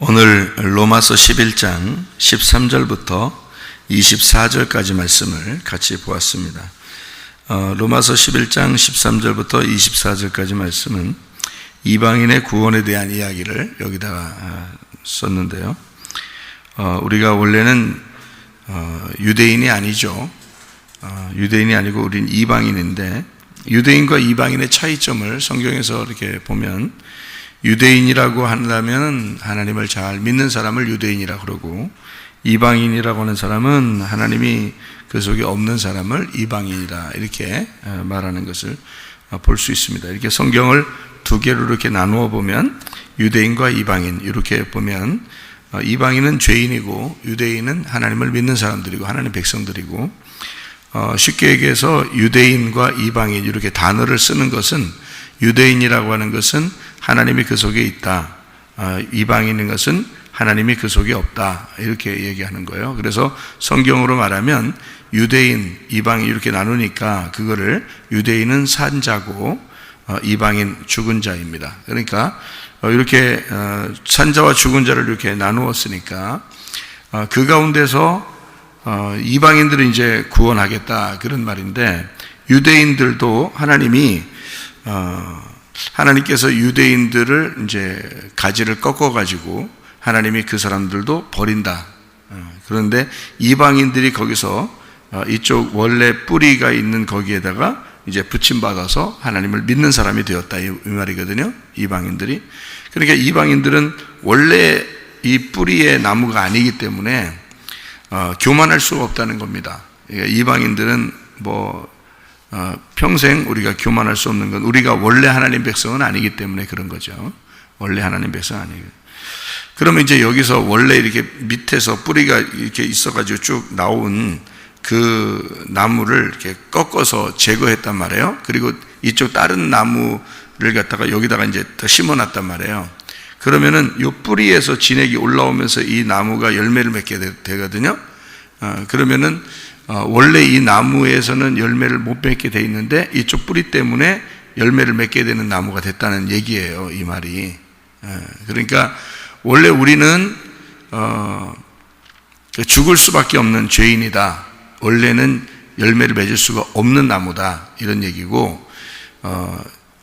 오늘 로마서 11장 13절부터 24절까지 말씀을 같이 보았습니다. 로마서 11장 13절부터 24절까지 말씀은 이방인의 구원에 대한 이야기를 여기다가 썼는데요. 우리가 원래는 유대인이 아니죠. 유대인이 아니고 우린 이방인인데, 유대인과 이방인의 차이점을 성경에서 이렇게 보면, 유대인이라고 한다면 하나님을 잘 믿는 사람을 유대인이라고 그러고, 이방인이라고 하는 사람은 하나님이 그 속에 없는 사람을 이방인이라 이렇게 말하는 것을 볼 수 있습니다. 이렇게 성경을 두 개로 이렇게 나누어 보면, 유대인과 이방인 이렇게 보면, 이방인은 죄인이고 유대인은 하나님을 믿는 사람들이고 하나님 백성들이고, 쉽게 얘기해서 유대인과 이방인 이렇게 단어를 쓰는 것은, 유대인이라고 하는 것은 하나님이 그 속에 있다, 이방인인 것은 하나님이 그 속에 없다, 이렇게 얘기하는 거예요. 그래서 성경으로 말하면 유대인, 이방인 이렇게 나누니까 그거를 유대인은 산 자고 이방인 죽은 자입니다. 그러니까 이렇게 산 자와 죽은 자를 이렇게 나누었으니까 그 가운데서 이방인들은 이제 구원하겠다, 그런 말인데, 유대인들도 하나님께서 유대인들을 이제 가지를 꺾어가지고 하나님이 그 사람들도 버린다. 그런데 이방인들이 거기서 이쪽 원래 뿌리가 있는 거기에다가 이제 붙임받아서 하나님을 믿는 사람이 되었다, 이 말이거든요. 이방인들이. 그러니까 이방인들은 원래 이 뿌리의 나무가 아니기 때문에 교만할 수가 없다는 겁니다. 그러니까 이방인들은 평생 우리가 교만할 수 없는 건, 우리가 원래 하나님 백성은 아니기 때문에 그런 거죠. 원래 하나님 백성 아니에요. 그러면 이제 여기서 원래 이렇게 밑에서 뿌리가 이렇게 있어가지고 쭉 나온 그 나무를 이렇게 꺾어서 제거했단 말이에요. 그리고 이쪽 다른 나무를 갖다가 여기다가 이제 더 심어놨단 말이에요. 그러면은 이 뿌리에서 진액이 올라오면서 이 나무가 열매를 맺게 되거든요. 그러면은 원래 이 나무에서는 열매를 못 맺게 돼 있는데, 이쪽 뿌리 때문에 열매를 맺게 되는 나무가 됐다는 얘기예요, 이 말이. 그러니까 원래 우리는 죽을 수밖에 없는 죄인이다, 원래는 열매를 맺을 수가 없는 나무다, 이런 얘기고,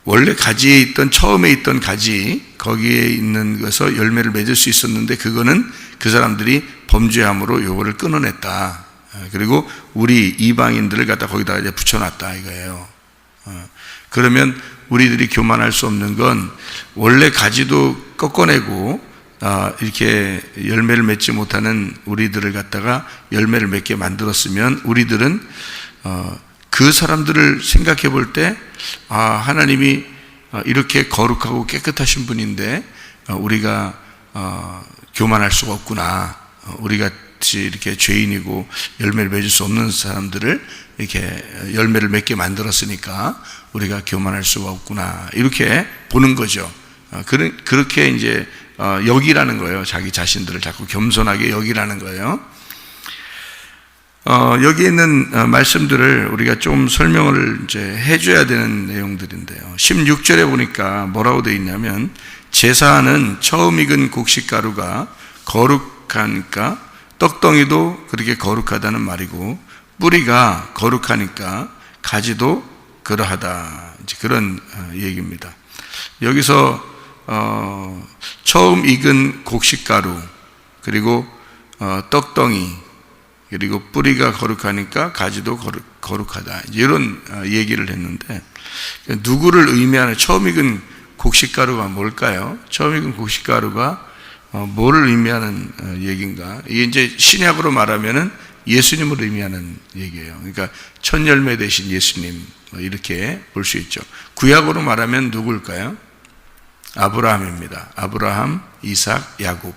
원래 가지에 있던, 처음에 있던 가지, 거기에 있는 것에서 열매를 맺을 수 있었는데, 그거는 그 사람들이 범죄함으로 요거를 끊어냈다. 그리고 우리 이방인들을 갖다 거기다가 이제 붙여놨다, 이거예요. 그러면 우리들이 교만할 수 없는 건, 원래 가지도 꺾어내고 이렇게 열매를 맺지 못하는 우리들을 갖다가 열매를 맺게 만들었으면, 우리들은 그 사람들을 생각해 볼 때, 하나님이 이렇게 거룩하고 깨끗하신 분인데 우리가 교만할 수가 없구나, 우리가 이렇게 죄인이고 열매를 맺을 수 없는 사람들을 이렇게 열매를 맺게 만들었으니까 우리가 교만할 수가 없구나, 이렇게 보는 거죠. 그렇게 이제 여기라는 거예요. 자기 자신들을 자꾸 겸손하게 여기라는 거예요. 여기 있는 말씀들을 우리가 좀 설명을 이제 해줘야 되는 내용들인데요. 16절에 보니까 뭐라고 되어 있냐면, 제사는 처음 익은 곡식가루가 거룩하니까 떡덩이도 그렇게 거룩하다는 말이고, 뿌리가 거룩하니까 가지도 그러하다, 이제 그런 얘기입니다. 여기서 처음 익은 곡식가루, 그리고 떡덩이, 그리고 뿌리가 거룩하니까 가지도 거룩하다, 이런 얘기를 했는데, 누구를 의미하는, 처음 익은 곡식가루가 뭘까요? 처음 익은 곡식가루가 뭐를 의미하는 얘기인가? 이게 이제 신약으로 말하면은 예수님을 의미하는 얘기예요. 그러니까 첫 열매 되신 예수님, 이렇게 볼 수 있죠. 구약으로 말하면 누구일까요? 아브라함입니다. 아브라함, 이삭, 야곱.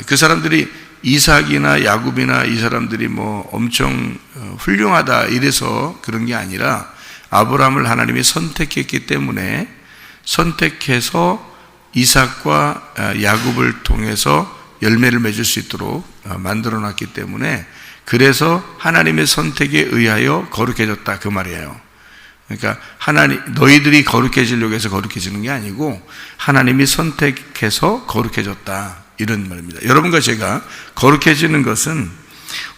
그 사람들이, 이삭이나 야곱이나 이 사람들이 엄청 훌륭하다 이래서 그런 게 아니라, 아브라함을 하나님이 선택했기 때문에, 선택해서 이삭과 야곱을 통해서 열매를 맺을 수 있도록 만들어 놨기 때문에, 그래서 하나님의 선택에 의하여 거룩해졌다, 그 말이에요. 그러니까 너희들이 거룩해지려고 해서 거룩해지는 게 아니고 하나님이 선택해서 거룩해졌다, 이런 말입니다. 여러분과 제가 거룩해지는 것은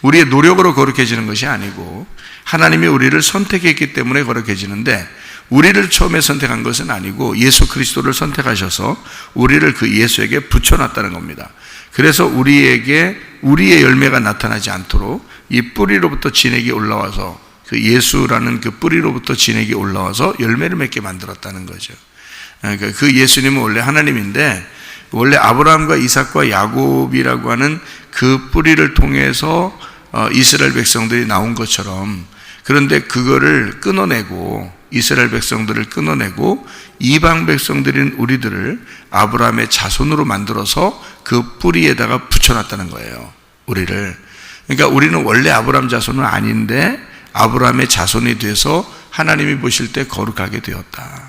우리의 노력으로 거룩해지는 것이 아니고 하나님이 우리를 선택했기 때문에 거룩해지는데, 우리를 처음에 선택한 것은 아니고 예수 그리스도를 선택하셔서 우리를 그 예수에게 붙여놨다는 겁니다. 그래서 우리에게 우리의 열매가 나타나지 않도록 이 뿌리로부터 진액이 올라와서, 그 예수라는 그 뿌리로부터 진액이 올라와서 열매를 맺게 만들었다는 거죠. 그러니까 그 예수님은 원래 하나님인데, 원래 아브라함과 이삭과 야곱이라고 하는 그 뿌리를 통해서 이스라엘 백성들이 나온 것처럼, 그런데 그거를 끊어내고, 이스라엘 백성들을 끊어내고 이방 백성들인 우리들을 아브라함의 자손으로 만들어서 그 뿌리에다가 붙여놨다는 거예요, 우리를. 그러니까 우리는 원래 아브라함 자손은 아닌데 아브라함의 자손이 돼서 하나님이 보실 때 거룩하게 되었다,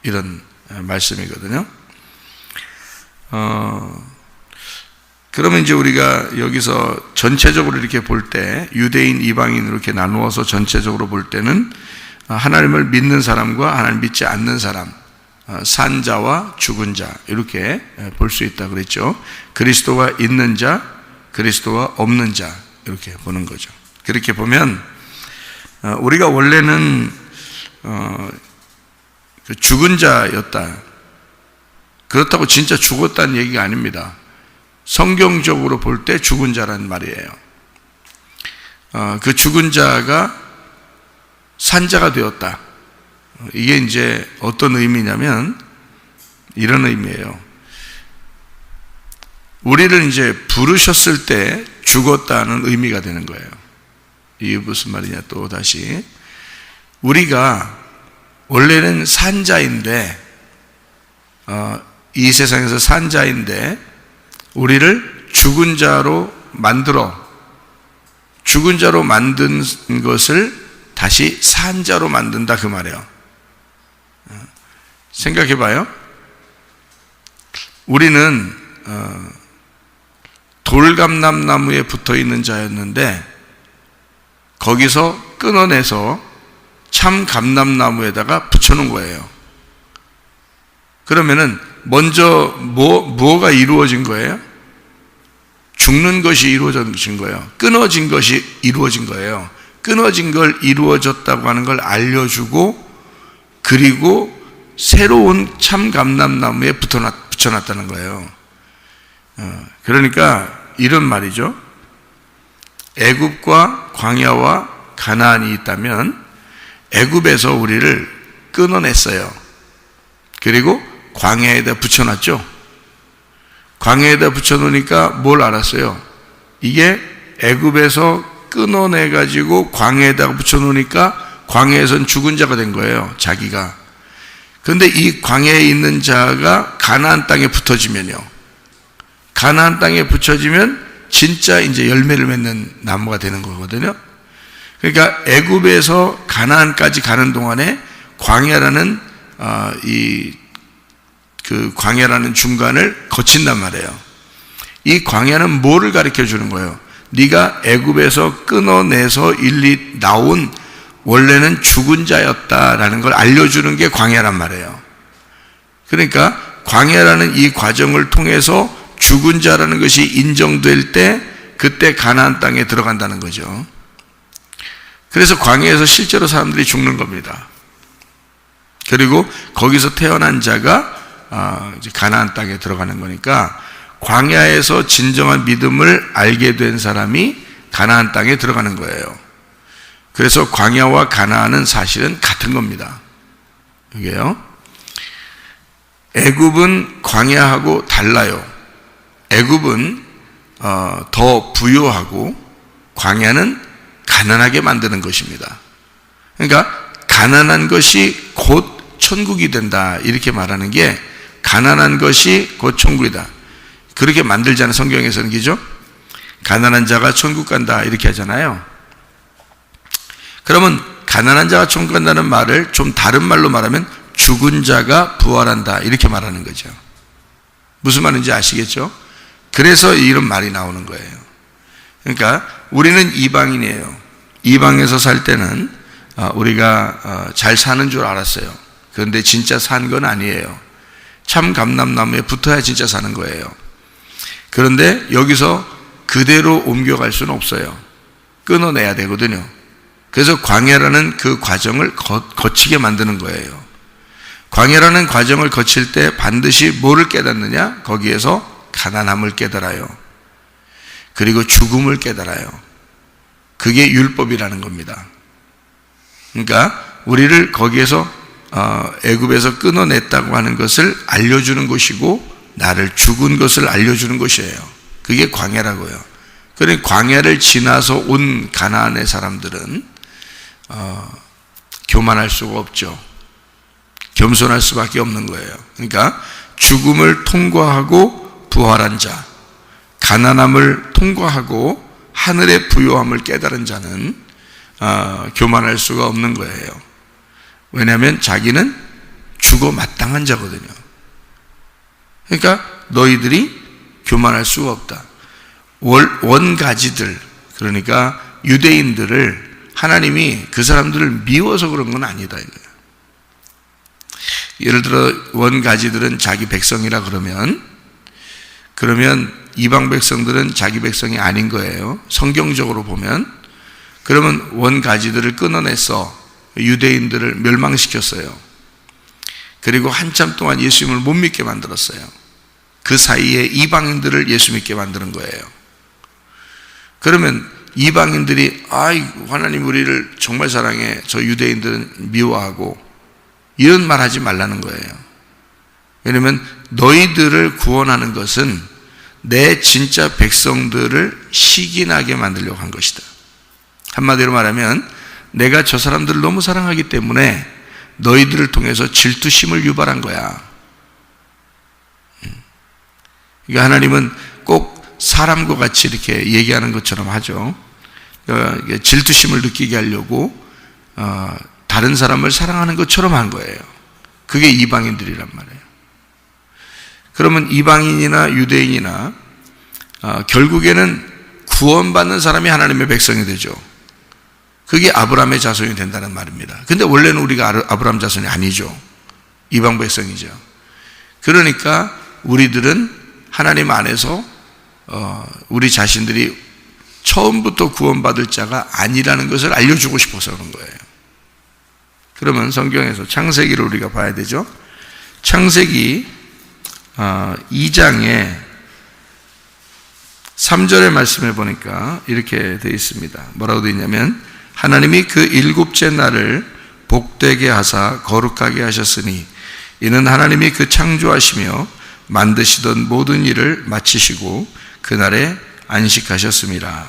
이런 말씀이거든요. 그러면 이제 우리가 여기서 전체적으로 이렇게 볼 때, 유대인, 이방인으로 이렇게 나누어서 전체적으로 볼 때는 하나님을 믿는 사람과 하나님 믿지 않는 사람, 산 자와 죽은 자, 이렇게 볼 수 있다 그랬죠. 그리스도가 있는 자, 그리스도가 없는 자, 이렇게 보는 거죠. 그렇게 보면 우리가 원래는 죽은 자였다. 그렇다고 진짜 죽었다는 얘기가 아닙니다. 성경적으로 볼 때 죽은 자란 말이에요. 그 죽은 자가 산자가 되었다. 이게 이제 어떤 의미냐면 이런 의미예요. 우리를 이제 부르셨을 때 죽었다는 의미가 되는 거예요. 이게 무슨 말이냐, 또 다시. 우리가 원래는 산자인데, 이 세상에서 산자인데 우리를 죽은 자로 죽은 자로 만든 것을 다시 산자로 만든다, 그 말이에요. 생각해 봐요. 우리는 돌감람나무에 붙어 있는 자였는데 거기서 끊어내서 참 감람나무에다가 붙여놓은 거예요. 그러면은 먼저 뭐가 이루어진 거예요? 죽는 것이 이루어진 거예요. 끊어진 것이 이루어진 거예요. 끊어진 걸 이루어졌다고 하는 걸 알려주고, 그리고 새로운 참 감람나무에 붙여놨다는 거예요. 그러니까 이런 말이죠. 애굽과 광야와 가나안이 있다면 애굽에서 우리를 끊어냈어요. 그리고 광야에다 붙여놨죠. 광야에다 붙여놓으니까 뭘 알았어요? 이게 애굽에서 끊어내가지고 광야에다가 붙여놓으니까 광야에선 죽은 자가 된 거예요, 자기가. 그런데 이 광야에 있는 자가 가나안 땅에 붙어지면요, 가나안 땅에 붙여지면 진짜 이제 열매를 맺는 나무가 되는 거거든요. 그러니까 애굽에서 가나안까지 가는 동안에 광야라는 그 광야라는 중간을 거친단 말이에요. 이 광야는 뭐를 가르쳐 주는 거예요? 네가 애굽에서 끊어내서 일리 나온 원래는 죽은 자였다라는 걸 알려주는 게 광야란 말이에요. 그러니까 광야라는 이 과정을 통해서 죽은 자라는 것이 인정될 때, 그때 가나안 땅에 들어간다는 거죠. 그래서 광야에서 실제로 사람들이 죽는 겁니다. 그리고 거기서 태어난 자가 이제 가나안 땅에 들어가는 거니까, 광야에서 진정한 믿음을 알게 된 사람이 가나안 땅에 들어가는 거예요. 그래서 광야와 가나안은 사실은 같은 겁니다. 이게요. 애굽은 광야하고 달라요. 애굽은 더 부유하고 광야는 가난하게 만드는 것입니다. 그러니까 가난한 것이 곧 천국이 된다, 이렇게 말하는 게, 가난한 것이 곧 천국이다, 그렇게 만들잖아요, 성경에서는. 그죠? 가난한 자가 천국 간다, 이렇게 하잖아요. 그러면 가난한 자가 천국 간다는 말을 좀 다른 말로 말하면 죽은 자가 부활한다, 이렇게 말하는 거죠. 무슨 말인지 아시겠죠? 그래서 이런 말이 나오는 거예요. 그러니까 우리는 이방인이에요. 이방에서 살 때는 우리가 잘 사는 줄 알았어요. 그런데 진짜 산 건 아니에요. 참 감람나무에 붙어야 진짜 사는 거예요. 그런데 여기서 그대로 옮겨갈 수는 없어요. 끊어내야 되거든요. 그래서 광야라는 그 과정을 거치게 만드는 거예요. 광야라는 과정을 거칠 때 반드시 뭐를 깨닫느냐? 거기에서 가난함을 깨달아요. 그리고 죽음을 깨달아요. 그게 율법이라는 겁니다. 그러니까 우리를 거기에서 애굽에서 끊어냈다고 하는 것을 알려주는 것이고 나를 죽은 것을 알려주는 것이에요. 그게 광야라고요. 그러니 광야를 지나서 온 가나안의 사람들은 교만할 수가 없죠. 겸손할 수밖에 없는 거예요. 그러니까 죽음을 통과하고 부활한 자, 가난함을 통과하고 하늘의 부요함을 깨달은 자는 교만할 수가 없는 거예요. 왜냐하면 자기는 죽어 마땅한 자거든요. 그러니까 너희들이 교만할 수가 없다. 원가지들, 그러니까 유대인들을 하나님이 그 사람들을 미워서 그런 건 아니다 이거예요. 예를 들어 원가지들은 자기 백성이라 그러면 이방 백성들은 자기 백성이 아닌 거예요. 성경적으로 보면. 그러면 원가지들을 끊어내서 유대인들을 멸망시켰어요. 그리고 한참 동안 예수님을 못 믿게 만들었어요. 그 사이에 이방인들을 예수 믿게 만드는 거예요. 그러면 이방인들이 하나님 우리를 정말 사랑해, 저 유대인들은 미워하고, 이런 말 하지 말라는 거예요. 왜냐하면 너희들을 구원하는 것은 내 진짜 백성들을 시기나게 만들려고 한 것이다. 한마디로 말하면 내가 저 사람들을 너무 사랑하기 때문에 너희들을 통해서 질투심을 유발한 거야. 그러니까 하나님은 꼭 사람과 같이 이렇게 얘기하는 것처럼 하죠. 질투심을 느끼게 하려고 다른 사람을 사랑하는 것처럼 한 거예요. 그게 이방인들이란 말이에요. 그러면 이방인이나 유대인이나 결국에는 구원받는 사람이 하나님의 백성이 되죠. 그게 아브라함의 자손이 된다는 말입니다. 근데 원래는 우리가 아브라함 자손이 아니죠. 이방 백성이죠. 그러니까 우리들은 하나님 안에서 우리 자신들이 처음부터 구원받을 자가 아니라는 것을 알려주고 싶어서 그런 거예요. 그러면 성경에서 창세기를 우리가 봐야 되죠. 창세기 2장에 3절의 말씀을 보니까 이렇게 되어 있습니다. 뭐라고 되어 있냐면 하나님이 그 일곱째 날을 복되게 하사 거룩하게 하셨으니 이는 하나님이 그 창조하시며 만드시던 모든 일을 마치시고 그날에 안식하셨습니다.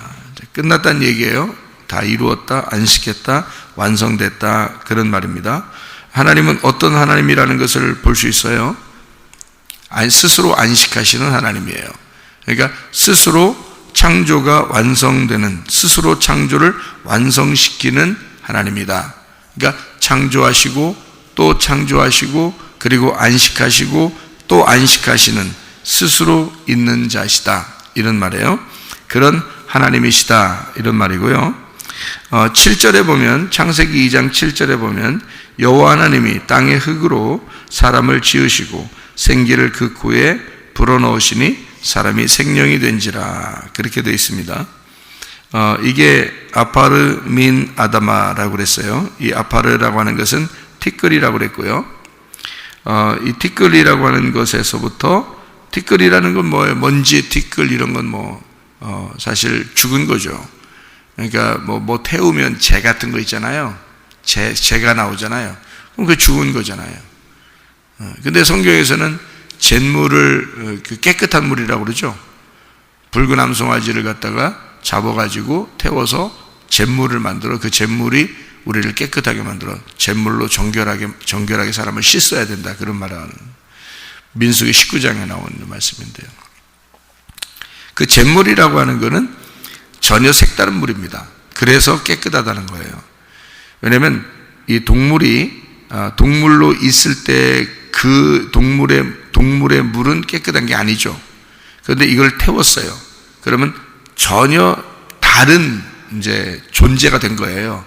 끝났다는 얘기예요. 다 이루었다, 안식했다, 완성됐다, 그런 말입니다. 하나님은 어떤 하나님이라는 것을 볼 수 있어요. 스스로 안식하시는 하나님이에요. 그러니까 스스로 창조가 완성되는, 스스로 창조를 완성시키는 하나님이다. 그러니까 창조하시고 또 창조하시고 그리고 안식하시고 또 안식하시는 스스로 있는 자시다, 이런 말이에요. 그런 하나님이시다, 이런 말이고요. 7절에 보면, 창세기 2장 7절에 보면 여호와 하나님이 땅의 흙으로 사람을 지으시고 생기를 그 코에 불어넣으시니 사람이 생명이 된지라, 그렇게 되어 있습니다. 이게 아파르 민 아다마라고 그랬어요. 이 아파르라고 하는 것은 티끌이라고 그랬고요. 이 티끌이라고 하는 것에서부터, 티끌이라는 건 뭐예요? 먼지, 티끌 이런 건 사실 죽은 거죠. 그러니까 뭐 태우면 재 같은 거 있잖아요. 재가 나오잖아요. 그럼 그게 죽은 거잖아요. 근데 성경에서는 잿물을 깨끗한 물이라고 그러죠. 붉은 암송아지를 갖다가 잡아가지고 태워서 잿물을 만들어, 그 잿물이 우리를 깨끗하게 만들어 잿물로 정결하게 사람을 씻어야 된다, 그런 말을 하는 민수기 19장에 나오는 말씀인데요. 그 잿물이라고 하는 것은 전혀 색다른 물입니다. 그래서 깨끗하다는 거예요. 왜냐하면 이 동물로 있을 때 그 동물의 물은 깨끗한 게 아니죠. 그런데 이걸 태웠어요. 그러면 전혀 다른 이제 존재가 된 거예요.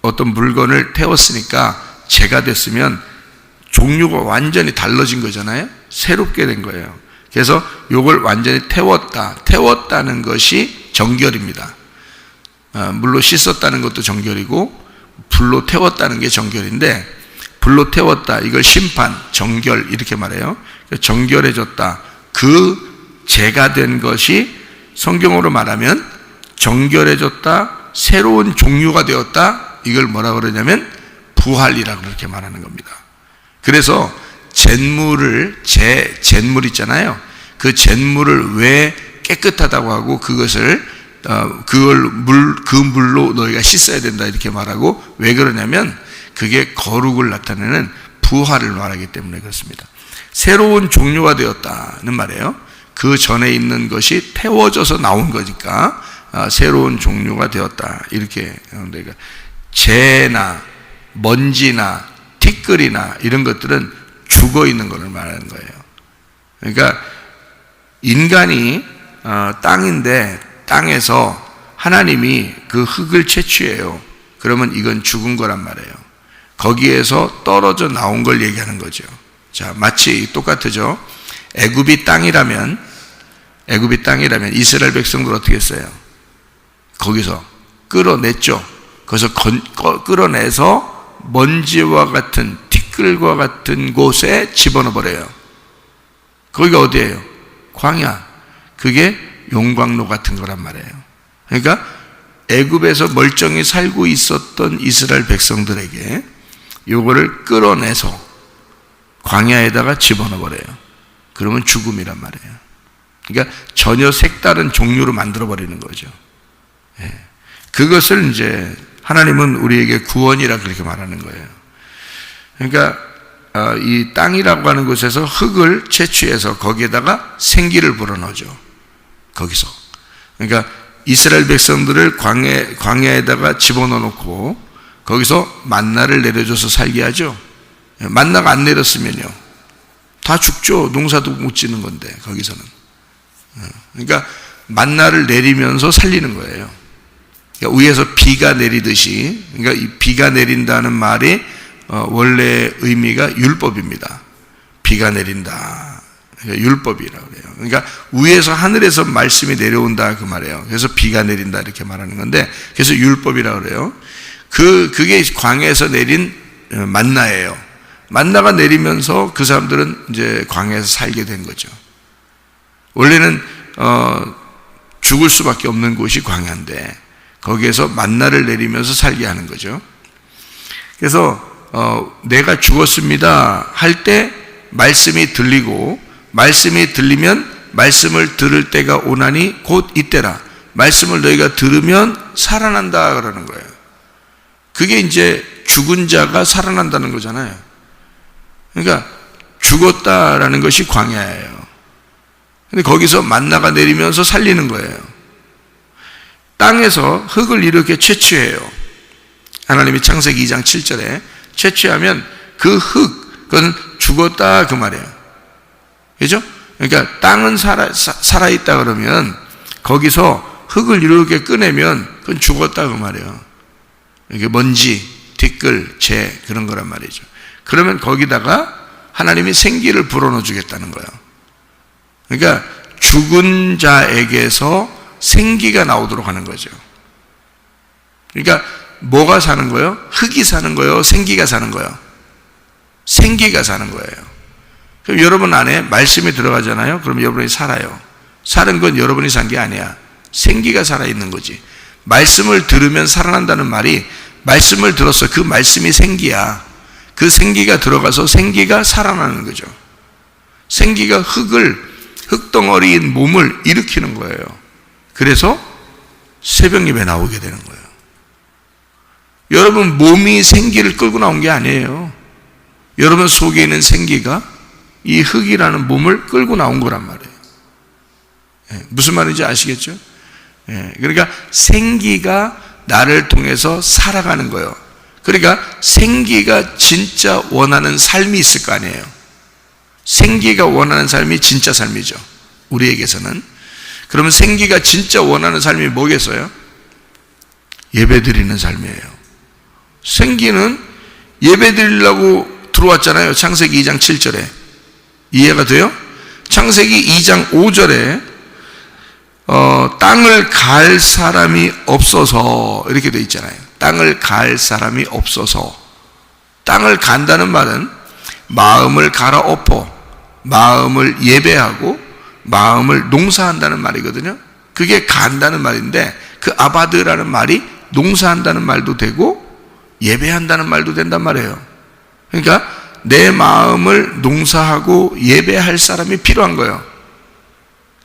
어떤 물건을 태웠으니까 재가 됐으면 종류가 완전히 달라진 거잖아요. 새롭게 된 거예요. 그래서 요걸 완전히 태웠다는 것이 정결입니다. 물로 씻었다는 것도 정결이고 불로 태웠다는 게 정결인데, 불로 태웠다, 이걸 심판, 정결 이렇게 말해요. 정결해졌다, 그 죄가 된 것이 성경으로 말하면 정결해졌다, 새로운 종류가 되었다, 이걸 뭐라 그러냐면 부활이라고 그렇게 말하는 겁니다. 그래서 잿물 있잖아요. 그 잿물을 왜 깨끗하다고 하고 그것을 그 물로 너희가 씻어야 된다 이렇게 말하고, 왜 그러냐면 그게 거룩을 나타내는 부활을 말하기 때문에 그렇습니다. 새로운 종류가 되었다는 말이에요. 그 전에 있는 것이 태워져서 나온 거니까 새로운 종류가 되었다 이렇게. 그러니까 재나 먼지나 티끌이나 이런 것들은 죽어 있는 것을 말하는 거예요. 그러니까 인간이 땅인데 땅에서 하나님이 그 흙을 채취해요. 그러면 이건 죽은 거란 말이에요. 거기에서 떨어져 나온 걸 얘기하는 거죠. 자, 마치 똑같죠. 애굽이 땅이라면 이스라엘 백성들 어떻게 했어요? 거기서 끌어냈죠. 거기서 끌어내서 먼지와 같은 티끌과 같은 곳에 집어넣어 버려요. 거기가 어디예요? 광야. 그게 용광로 같은 거란 말이에요. 그러니까 애굽에서 멀쩡히 살고 있었던 이스라엘 백성들에게 요거를 끌어내서 광야에다가 집어넣어 버려요. 그러면 죽음이란 말이에요. 그러니까 전혀 색다른 종류로 만들어 버리는 거죠. 그것을 이제 하나님은 우리에게 구원이라 그렇게 말하는 거예요. 그러니까 이 땅이라고 하는 곳에서 흙을 채취해서 거기에다가 생기를 불어넣죠. 거기서. 그러니까 이스라엘 백성들을 광야에다가 집어넣어 놓고 거기서 만나를 내려줘서 살게 하죠. 만나가 안 내렸으면요, 다 죽죠. 농사도 못 짓는 건데 거기서는. 그러니까 만나를 내리면서 살리는 거예요. 그러니까 위에서 비가 내리듯이. 그러니까 이 비가 내린다는 말이 원래 의미가 율법입니다. 비가 내린다, 그러니까 율법이라고 해요. 그러니까 위에서 하늘에서 말씀이 내려온다 그 말이에요. 그래서 비가 내린다 이렇게 말하는 건데, 그래서 율법이라고 그래요. 그게 광야에서 내린 만나예요. 만나가 내리면서 그 사람들은 이제 광야에서 살게 된 거죠. 원래는 죽을 수밖에 없는 곳이 광야인데 거기에서 만나를 내리면서 살게 하는 거죠. 그래서 내가 죽었습니다 할 때 말씀이 들리고, 말씀이 들리면 말씀을 들을 때가 오나니 곧 이때라. 말씀을 너희가 들으면 살아난다 그러는 거예요. 그게 이제 죽은 자가 살아난다는 거잖아요. 그러니까 죽었다라는 것이 광야예요. 근데 거기서 만나가 내리면서 살리는 거예요. 땅에서 흙을 이렇게 채취해요. 하나님이 창세기 2장 7절에 채취하면 그 흙, 그건 죽었다 그 말이에요. 그죠? 그러니까 땅은 살아있다 그러면 거기서 흙을 이렇게 꺼내면 그건 죽었다 그 말이에요. 이게 먼지, 티끌, 재 그런 거란 말이죠. 그러면 거기다가 하나님이 생기를 불어넣어 주겠다는 거예요. 그러니까 죽은 자에게서 생기가 나오도록 하는 거죠. 그러니까 뭐가 사는 거예요? 흙이 사는 거예요? 생기가 사는 거예요? 생기가 사는 거예요. 그럼 여러분 안에 말씀이 들어가잖아요. 그럼 여러분이 살아요. 사는 건 여러분이 산 게 아니야. 생기가 살아있는 거지. 말씀을 들으면 살아난다는 말이, 말씀을 들어서 그 말씀이 생기야. 그 생기가 들어가서 생기가 살아나는 거죠. 생기가 흙덩어리인 몸을 일으키는 거예요. 그래서 새벽 예배 나오게 되는 거예요. 여러분 몸이 생기를 끌고 나온 게 아니에요. 여러분 속에 있는 생기가 이 흙이라는 몸을 끌고 나온 거란 말이에요. 무슨 말인지 아시겠죠? 그러니까 생기가 나를 통해서 살아가는 거예요. 그러니까 생기가 진짜 원하는 삶이 있을 거 아니에요. 생기가 원하는 삶이 진짜 삶이죠. 우리에게서는. 그러면 생기가 진짜 원하는 삶이 뭐겠어요? 예배드리는 삶이에요. 생기는 예배드리려고 들어왔잖아요. 창세기 2장 7절에. 이해가 돼요? 창세기 2장 5절에 땅을 갈 사람이 없어서 이렇게 돼 있잖아요. 땅을 갈 사람이 없어서. 땅을 간다는 말은 마음을 갈아엎어, 마음을 예배하고 마음을 농사한다는 말이거든요. 그게 간다는 말인데, 그 아바드라는 말이 농사한다는 말도 되고 예배한다는 말도 된단 말이에요. 그러니까 내 마음을 농사하고 예배할 사람이 필요한 거예요.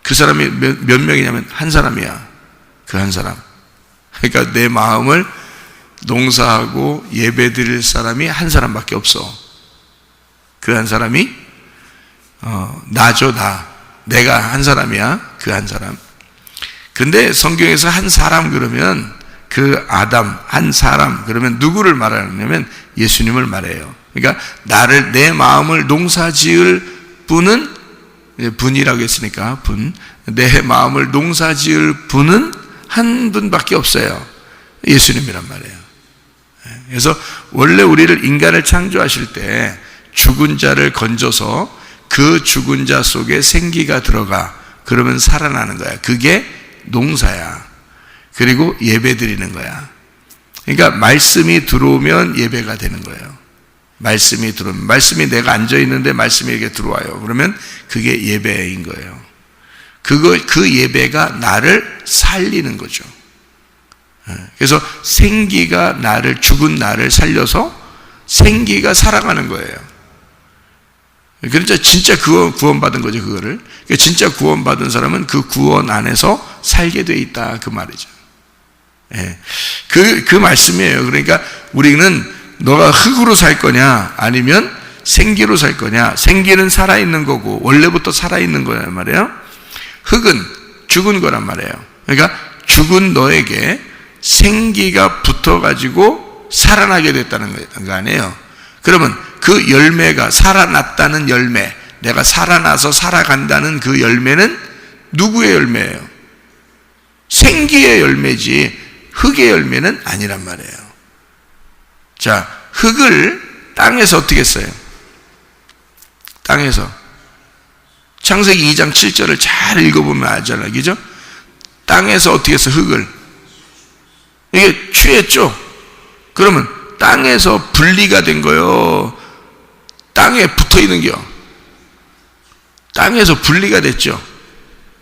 그 사람이 몇 명이냐면 한 사람이야. 그 한 사람. 그러니까 내 마음을 농사하고 예배 드릴 사람이 한 사람밖에 없어. 그 한 사람이 나죠, 나. 내가 한 사람이야. 그 한 사람. 근데 성경에서 한 사람 그러면 그 아담, 한 사람 그러면 누구를 말하냐면 예수님을 말해요. 그러니까 나를, 내 마음을 농사지을 분은, 분이라고 했으니까 분, 내 마음을 농사지을 분은 한 분밖에 없어요. 예수님이란 말이에요. 그래서 원래 우리를, 인간을 창조하실 때 죽은 자를 건져서 그 죽은 자 속에 생기가 들어가, 그러면 살아나는 거야. 그게 농사야. 그리고 예배 드리는 거야. 그러니까 말씀이 들어오면 예배가 되는 거예요. 말씀이 들어오면, 말씀이 내가 앉아있는데 말씀이 이렇게 들어와요. 그러면 그게 예배인 거예요. 그 예배가 나를 살리는 거죠. 그래서 생기가 나를, 죽은 나를 살려서 생기가 살아가는 거예요. 그러니까 진짜 구원받은 거죠, 그거를. 그러니까 진짜 구원받은 사람은 그 구원 안에서 살게 돼 있다, 그 말이죠. 예. 그 말씀이에요. 그러니까 우리는 너가 흙으로 살 거냐, 아니면 생기로 살 거냐. 생기는 살아있는 거고, 원래부터 살아있는 거란 말이에요. 흙은 죽은 거란 말이에요. 그러니까 죽은 너에게 생기가 붙어가지고 살아나게 됐다는 거 아니에요. 그러면 그 열매가, 살아났다는 열매, 내가 살아나서 살아간다는 그 열매는 누구의 열매예요? 생기의 열매지 흙의 열매는 아니란 말이에요. 자, 흙을 땅에서 어떻게 써요? 땅에서. 창세기 2장 7절을 잘 읽어보면 알잖아요. 그죠? 땅에서 어떻게 써, 흙을? 이게 취했죠? 그러면 땅에서 분리가 된 거요. 땅에 붙어 있는 겨. 땅에서 분리가 됐죠.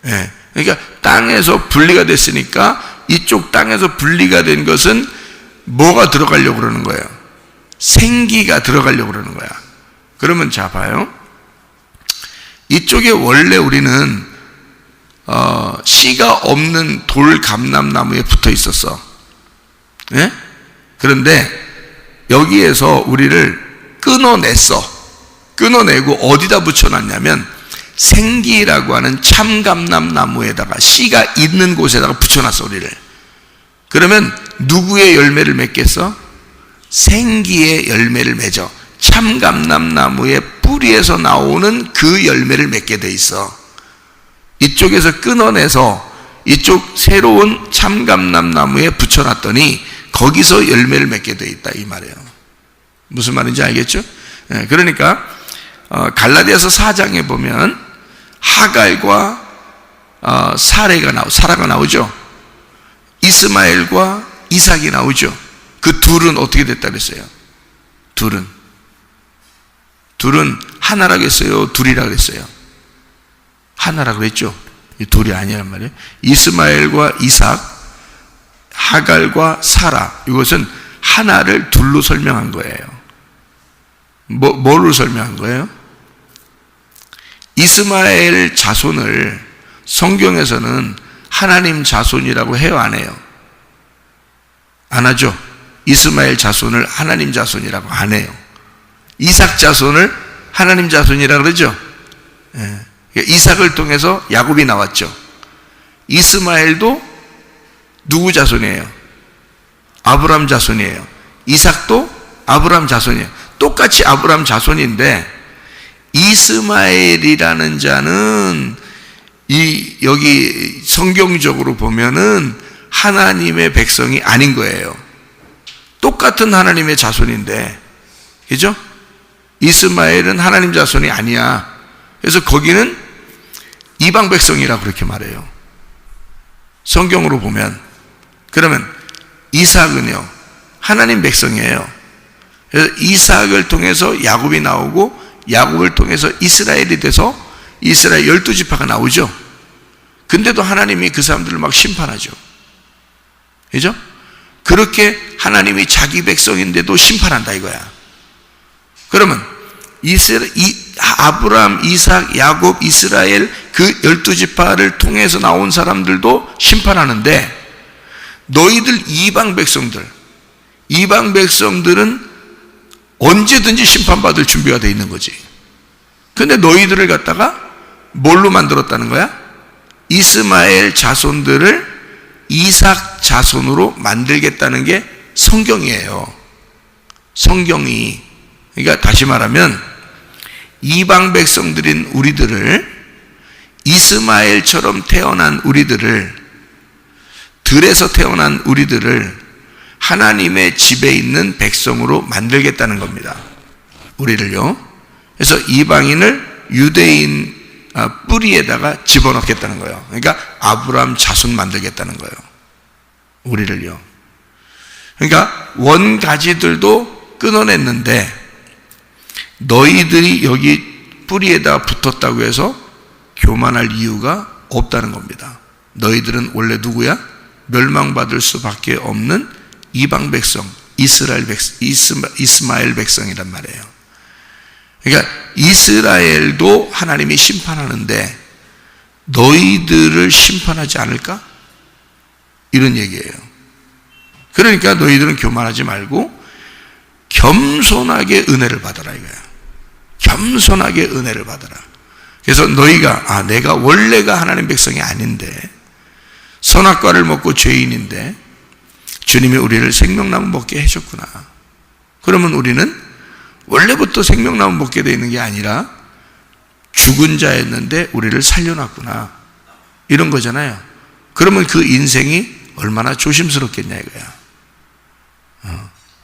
예. 그러니까 땅에서 분리가 됐으니까 이쪽 땅에서 분리가 된 것은 뭐가 들어가려고 그러는 거예요? 생기가 들어가려고 그러는 거야. 그러면 자, 봐요. 이쪽에 원래 우리는 씨가 없는 돌감람나무에 붙어 있었어. 예? 그런데 여기에서 우리를 끊어내고 어디다 붙여놨냐면 생기라고 하는 참감람나무에다가, 씨가 있는 곳에다가 붙여놨어, 우리를. 그러면 누구의 열매를 맺겠어? 생기의 열매를 맺어. 참감람나무의 뿌리에서 나오는 그 열매를 맺게 돼 있어. 이쪽에서 끊어내서 이쪽 새로운 참감람나무에 붙여놨더니 거기서 열매를 맺게 돼 있다, 이 말이에요. 무슨 말인지 알겠죠? 그러니까 갈라디아서 4장에 보면 하갈과 사라가 나오죠. 이스마엘과 이삭이 나오죠. 그 둘은 어떻게 됐다 그랬어요? 둘은 하나라고 했어요? 둘이라고 그랬어요? 하나라고 그랬죠. 둘이 아니란 말이에요. 이스마엘과 이삭, 하갈과 사라, 이것은 하나를 둘로 설명한 거예요. 뭐로 설명한 거예요? 이스마엘 자손을 성경에서는 하나님 자손이라고 해요, 안 해요? 안 하죠? 이스마엘 자손을 하나님 자손이라고 안 해요. 이삭 자손을 하나님 자손이라고 그러죠? 예. 이삭을 통해서 야곱이 나왔죠. 이스마엘도 누구 자손이에요? 아브라함 자손이에요. 이삭도 아브라함 자손이에요. 똑같이 아브라함 자손인데, 이스마엘이라는 자는 여기 성경적으로 보면은 하나님의 백성이 아닌 거예요. 똑같은 하나님의 자손인데, 그죠? 이스마엘은 하나님 자손이 아니야. 그래서 거기는 이방 백성이라고 그렇게 말해요. 성경으로 보면. 그러면 이삭은요, 하나님 백성이에요. 그래서 이삭을 통해서 야곱이 나오고, 야곱을 통해서 이스라엘이 돼서 이스라엘 12지파가 나오죠. 근데도 하나님이 그 사람들을 막 심판하죠. 그죠? 그렇게 하나님이 자기 백성인데도 심판한다 이거야. 그러면 아브라함, 이삭, 야곱, 이스라엘 그 12지파를 통해서 나온 사람들도 심판하는데, 너희들 이방 백성들은 언제든지 심판받을 준비가 되어 있는 거지. 근데 너희들을 갖다가 뭘로 만들었다는 거야? 이스마엘 자손들을 이삭 자손으로 만들겠다는 게 성경이에요. 성경이. 그러니까 다시 말하면 이방 백성들인 우리들을, 이스마엘처럼 태어난 우리들을, 들에서 태어난 우리들을 하나님의 집에 있는 백성으로 만들겠다는 겁니다. 우리를요. 그래서 이방인을 유대인 뿌리에다가 집어넣겠다는 거예요. 그러니까 아브라함 자손 만들겠다는 거예요. 우리를요. 그러니까 원가지들도 끊어냈는데, 너희들이 여기 뿌리에다 붙었다고 해서 교만할 이유가 없다는 겁니다. 너희들은 원래 누구야? 멸망받을 수밖에 없는 이방 백성, 이스마엘 백성이란 말이에요. 그러니까 이스라엘도 하나님이 심판하는데 너희들을 심판하지 않을까? 이런 얘기예요. 그러니까 너희들은 교만하지 말고 겸손하게 은혜를 받아라 이거야. 겸손하게 은혜를 받아라. 그래서 너희가 내가 원래가 하나님 백성이 아닌데, 선악과를 먹고 죄인인데 주님이 우리를 생명나무 먹게 해줬구나. 그러면 우리는 원래부터 생명나무 먹게 되어 있는 게 아니라 죽은 자였는데 우리를 살려놨구나, 이런 거잖아요. 그러면 그 인생이 얼마나 조심스럽겠냐 이거야.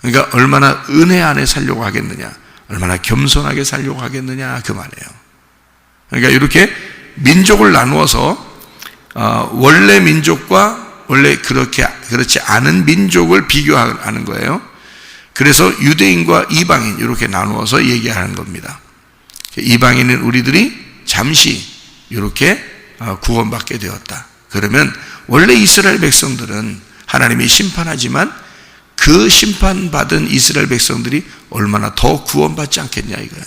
그러니까 얼마나 은혜 안에 살려고 하겠느냐, 얼마나 겸손하게 살려고 하겠느냐 그 말이에요. 그러니까 이렇게 민족을 나누어서 원래 민족과 원래 그렇지 않은 민족을 비교하는 거예요. 그래서 유대인과 이방인 이렇게 나누어서 얘기하는 겁니다. 이방인은 우리들이 잠시 이렇게 구원받게 되었다. 그러면 원래 이스라엘 백성들은 하나님이 심판하지만 그 심판받은 이스라엘 백성들이 얼마나 더 구원받지 않겠냐 이거야.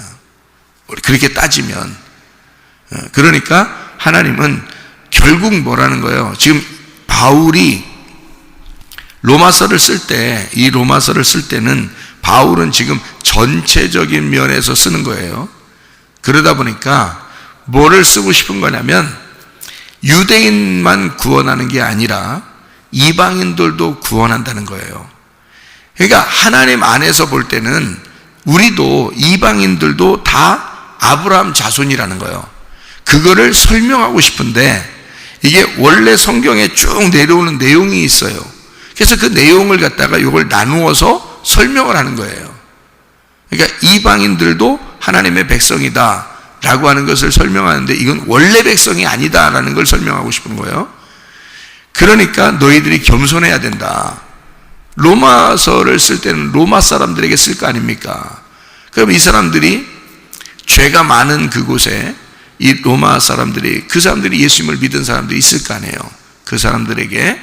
그렇게 따지면. 그러니까 하나님은 결국 뭐라는 거예요? 지금 바울이 로마서를 쓸 때, 이 로마서를 쓸 때는 바울은 지금 전체적인 면에서 쓰는 거예요. 그러다 보니까 뭐를 쓰고 싶은 거냐면, 유대인만 구원하는 게 아니라 이방인들도 구원한다는 거예요. 그러니까 하나님 안에서 볼 때는 우리도, 이방인들도 다 아브라함 자손이라는 거예요. 그거를 설명하고 싶은데 이게 원래 성경에 쭉 내려오는 내용이 있어요. 그래서 그 내용을 갖다가 이걸 나누어서 설명을 하는 거예요. 그러니까 이방인들도 하나님의 백성이다 라고 하는 것을 설명하는데, 이건 원래 백성이 아니다 라는 걸 설명하고 싶은 거예요. 그러니까 너희들이 겸손해야 된다. 로마서를 쓸 때는 로마 사람들에게 쓸 거 아닙니까? 그럼 이 사람들이 죄가 많은 그곳에 이 로마 사람들이, 그 사람들이 예수님을 믿은 사람들이 있을 거 아니에요. 그 사람들에게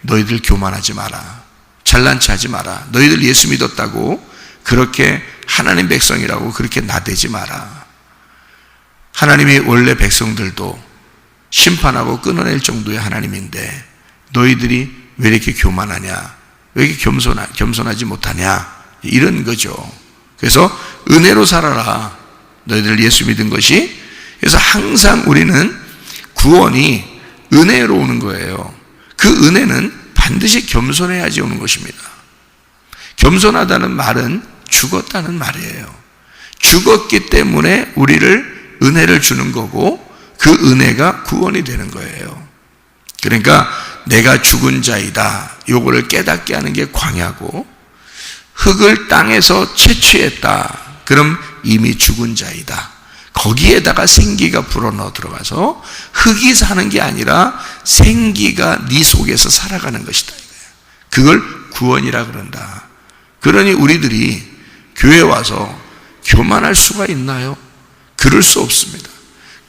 너희들 교만하지 마라, 잘난 체 하지 마라, 너희들 예수 믿었다고 그렇게 하나님 백성이라고 그렇게 나대지 마라. 하나님이 원래 백성들도 심판하고 끊어낼 정도의 하나님인데 너희들이 왜 이렇게 교만하냐, 왜 이렇게 겸손하지 못하냐, 이런 거죠. 그래서 은혜로 살아라, 너희들 예수 믿은 것이. 그래서 항상 우리는 구원이 은혜로 오는 거예요. 그 은혜는 반드시 겸손해야지 오는 것입니다. 겸손하다는 말은 죽었다는 말이에요. 죽었기 때문에 우리를 은혜를 주는 거고, 그 은혜가 구원이 되는 거예요. 그러니까 내가 죽은 자이다, 요거를 깨닫게 하는 게 광야고, 흙을 땅에서 채취했다, 그럼 이미 죽은 자이다. 거기에다가 생기가 불어넣어 들어가서 흙이 사는 게 아니라 생기가 네 속에서 살아가는 것이다. 그걸 구원이라 그런다. 그러니 우리들이 교회 와서 교만할 수가 있나요? 그럴 수 없습니다.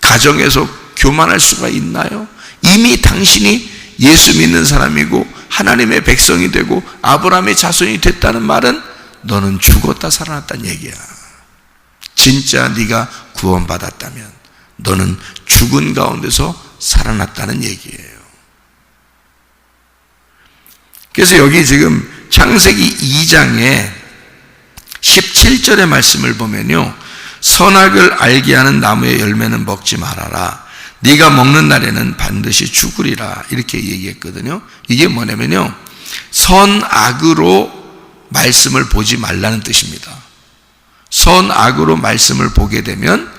가정에서 교만할 수가 있나요? 이미 당신이 예수 믿는 사람이고 하나님의 백성이 되고 아브라함의 자손이 됐다는 말은 너는 죽었다 살아났다는 얘기야. 진짜 네가 구원받았다면 너는 죽은 가운데서 살아났다는 얘기예요. 그래서 여기 지금 창세기 2장에 17절의 말씀을 보면요, 선악을 알게 하는 나무의 열매는 먹지 말아라. 네가 먹는 날에는 반드시 죽으리라. 이렇게 얘기했거든요. 이게 뭐냐면요, 선악으로 말씀을 보지 말라는 뜻입니다. 선악으로 말씀을 보게 되면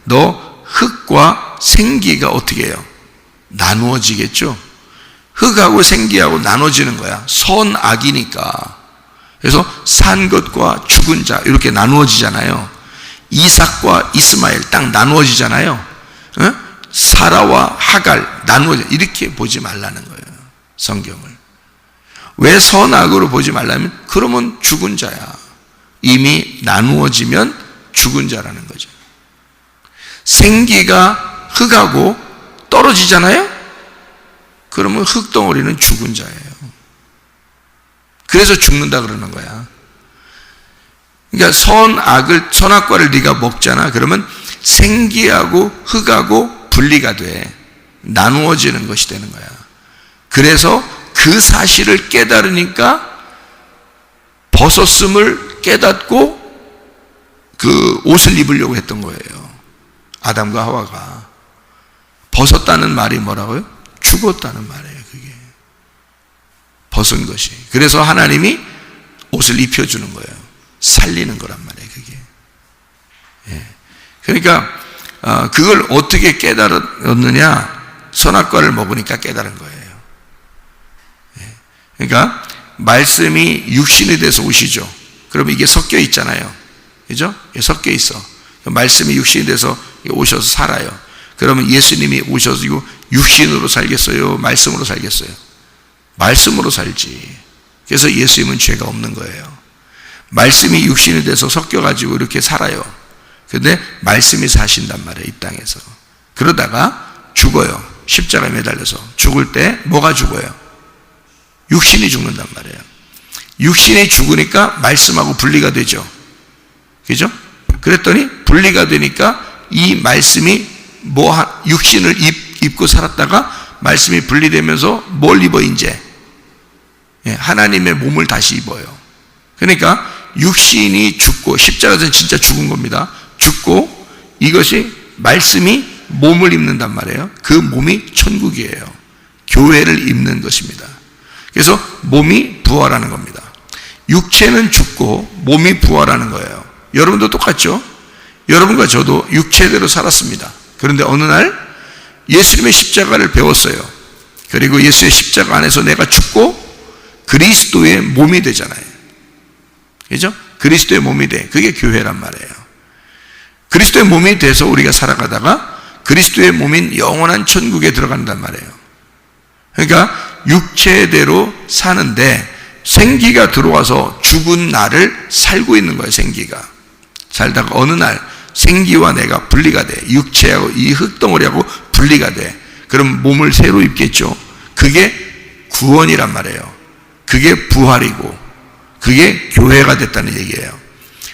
너 흙과 생기가 어떻게 해요? 나누어지겠죠? 흙하고 생기하고 나눠지는 거야. 선악이니까. 그래서 산 것과 죽은 자 이렇게 나누어지잖아요. 이삭과 이스마엘 딱 나누어지잖아요. 사라와 하갈 나누어져. 이렇게 보지 말라는 거예요. 성경을. 왜 선악으로 보지 말라면 그러면 죽은 자야. 이미 나누어지면 죽은 자라는 거죠. 생기가 흙하고 떨어지잖아요. 그러면 흙덩어리는 죽은 자예요. 그래서 죽는다 그러는 거야. 그러니까 선악과를 네가 먹잖아. 그러면 생기하고 흙하고 분리가 돼. 나누어지는 것이 되는 거야. 그래서 그 사실을 깨달으니까 벗었음을 깨닫고 그 옷을 입으려고 했던 거예요. 아담과 하와가. 벗었다는 말이 뭐라고요? 죽었다는 말이에요. 그게 벗은 것이. 그래서 하나님이 옷을 입혀주는 거예요. 살리는 거란 말이에요. 그게. 그러니까 그걸 어떻게 깨달았느냐? 선악과를 먹으니까 깨달은 거예요. 그러니까 말씀이 육신이 돼서 오시죠. 그러면 이게 섞여 있잖아요. 그죠? 섞여 있어. 말씀이 육신이 돼서 오셔서 살아요. 그러면 예수님이 오셔서 육신으로 살겠어요? 말씀으로 살겠어요? 말씀으로 살지. 그래서 예수님은 죄가 없는 거예요. 말씀이 육신이 돼서 섞여가지고 이렇게 살아요. 근데 말씀이 사신단 말이에요. 이 땅에서. 그러다가 죽어요. 십자가에 매달려서. 죽을 때 뭐가 죽어요? 육신이 죽는단 말이에요. 육신이 죽으니까 말씀하고 분리가 되죠. 그죠? 그랬더니 분리가 되니까 이 말씀이 육신을 입고 살았다가 말씀이 분리되면서 뭘 입어 이제? 하나님의 몸을 다시 입어요. 그러니까 육신이 죽고, 십자가에서는 진짜 죽은 겁니다. 죽고 이것이 말씀이 몸을 입는단 말이에요. 그 몸이 천국이에요. 교회를 입는 것입니다. 그래서 몸이 부활하는 겁니다. 육체는 죽고 몸이 부활하는 거예요. 여러분도 똑같죠? 여러분과 저도 육체대로 살았습니다. 그런데 어느 날 예수님의 십자가를 배웠어요. 그리고 예수의 십자가 안에서 내가 죽고 그리스도의 몸이 되잖아요. 그죠? 그리스도의 몸이 돼. 그게 교회란 말이에요. 그리스도의 몸이 돼서 우리가 살아가다가 그리스도의 몸인 영원한 천국에 들어간단 말이에요. 그러니까 육체대로 사는데 생기가 들어와서 죽은 나를 살고 있는 거예요. 생기가 살다가 어느 날 생기와 내가 분리가 돼. 육체하고 이 흙덩어리하고 분리가 돼. 그럼 몸을 새로 입겠죠. 그게 구원이란 말이에요. 그게 부활이고 그게 교회가 됐다는 얘기예요.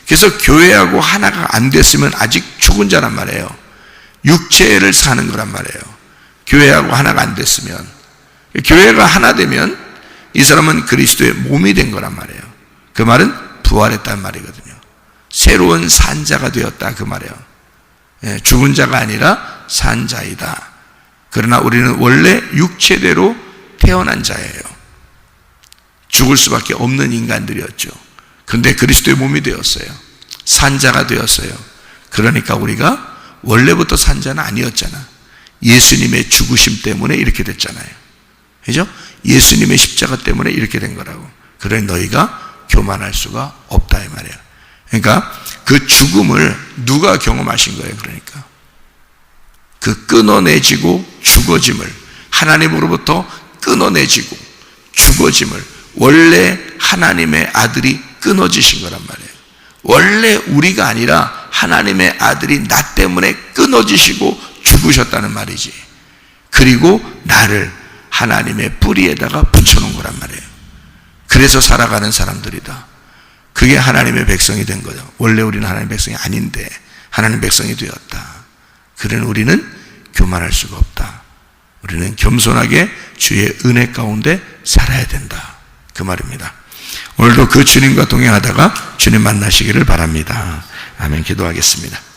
그래서 교회하고 하나가 안 됐으면 아직 죽은 자란 말이에요. 육체를 사는 거란 말이에요. 교회하고 하나가 안 됐으면. 교회가 하나 되면 이 사람은 그리스도의 몸이 된 거란 말이에요. 그 말은 부활했다는 말이거든요. 새로운 산자가 되었다 그 말이에요. 죽은 자가 아니라 산자이다. 그러나 우리는 원래 육체대로 태어난 자예요. 죽을 수밖에 없는 인간들이었죠. 그런데 그리스도의 몸이 되었어요. 산자가 되었어요. 그러니까 우리가 원래부터 산자는 아니었잖아. 예수님의 죽으심 때문에 이렇게 됐잖아요. 그죠? 예수님의 십자가 때문에 이렇게 된 거라고. 그러니 너희가 교만할 수가 없다 이 말이에요. 그러니까 그 죽음을 누가 경험하신 거예요? 그러니까 그 끊어내지고 죽어짐을, 하나님으로부터 끊어내지고 죽어짐을, 원래 하나님의 아들이 끊어지신 거란 말이에요. 원래 우리가 아니라 하나님의 아들이 나 때문에 끊어지시고 죽으셨다는 말이지. 그리고 나를 하나님의 뿌리에다가 붙여놓은 거란 말이에요. 그래서 살아가는 사람들이다. 그게 하나님의 백성이 된 거죠. 원래 우리는 하나님의 백성이 아닌데 하나님의 백성이 되었다. 그러나 우리는 교만할 수가 없다. 우리는 겸손하게 주의 은혜 가운데 살아야 된다. 그 말입니다. 오늘도 그 주님과 동행하다가 주님 만나시기를 바랍니다. 아멘. 기도하겠습니다.